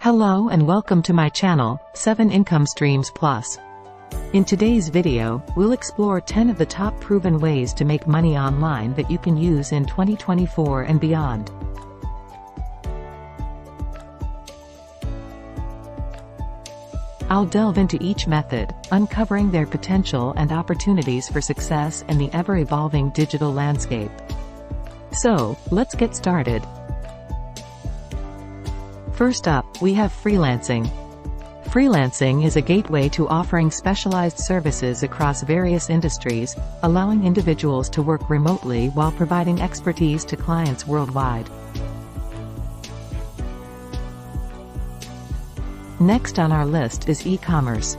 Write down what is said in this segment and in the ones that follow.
Hello and welcome to my channel, 7 Income Streams Plus. In today's video, we'll explore 10 of the top proven ways to make money online that you can use in 2024 and beyond. I'll delve into each method, uncovering their potential and opportunities for success in the ever-evolving digital landscape. So, let's get started. First up, we have freelancing. Freelancing is a gateway to offering specialized services across various industries, allowing individuals to work remotely while providing expertise to clients worldwide. Next on our list is e-commerce.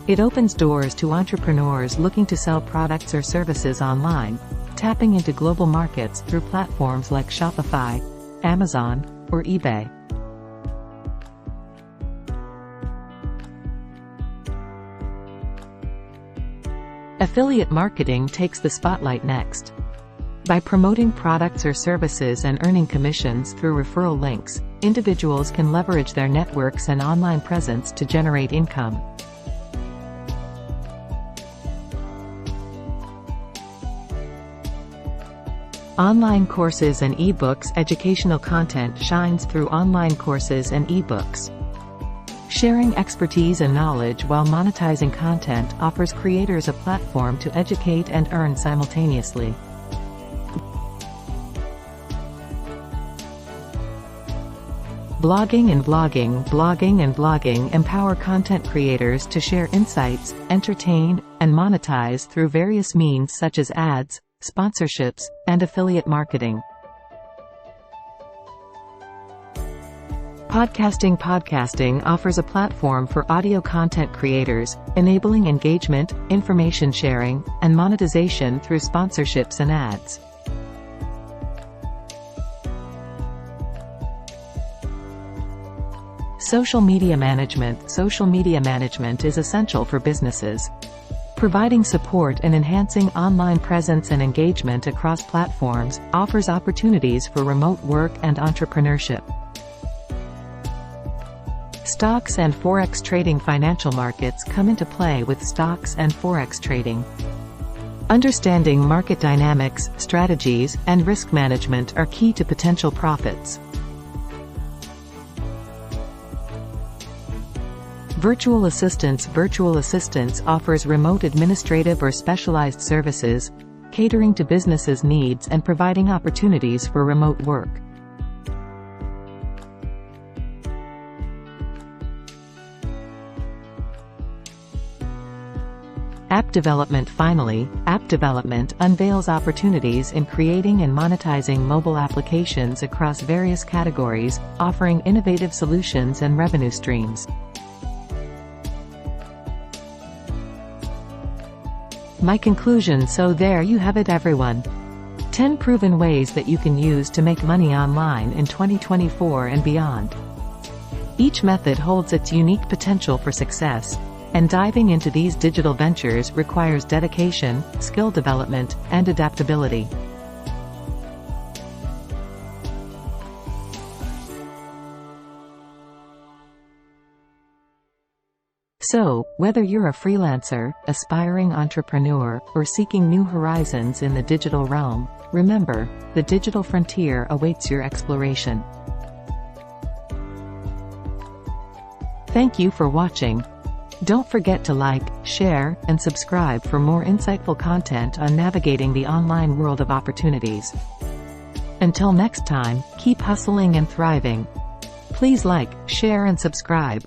It opens doors to entrepreneurs looking to sell products or services online, tapping into global markets through platforms like Shopify, Amazon, or eBay. Affiliate marketing takes the spotlight next. By promoting products or services and earning commissions through referral links, individuals can leverage their networks and online presence to generate income. Online courses and ebooks. Educational content shines through online courses and ebooks. Sharing expertise and knowledge while monetizing content offers creators a platform to educate and earn simultaneously. Blogging and blogging empower content creators to share insights, entertain, and monetize through various means such as ads, sponsorships, and affiliate marketing. Podcasting offers a platform for audio content creators, enabling engagement, information sharing, and monetization through sponsorships and ads. Social media management is essential for businesses. Providing support and enhancing online presence and engagement across platforms offers opportunities for remote work and entrepreneurship. Stocks and forex trading. Financial markets come into play with stocks and forex trading. Understanding market dynamics, strategies, and risk management are key to potential profits. Virtual assistants offers remote administrative or specialized services, catering to businesses' needs and providing opportunities for remote work. App development. Finally, app development unveils opportunities in creating and monetizing mobile applications across various categories, offering innovative solutions and revenue streams. My conclusion. So there you have it, everyone. 10 proven ways that you can use to make money online in 2024 and beyond. Each method holds its unique potential for success, and diving into these digital ventures requires dedication, skill development, and adaptability. So, whether you're a freelancer, aspiring entrepreneur, or seeking new horizons in the digital realm, remember, the digital frontier awaits your exploration. Thank you for watching. Don't forget to like, share, and subscribe for more insightful content on navigating the online world of opportunities. Until next time, keep hustling and thriving. Please like, share, and subscribe.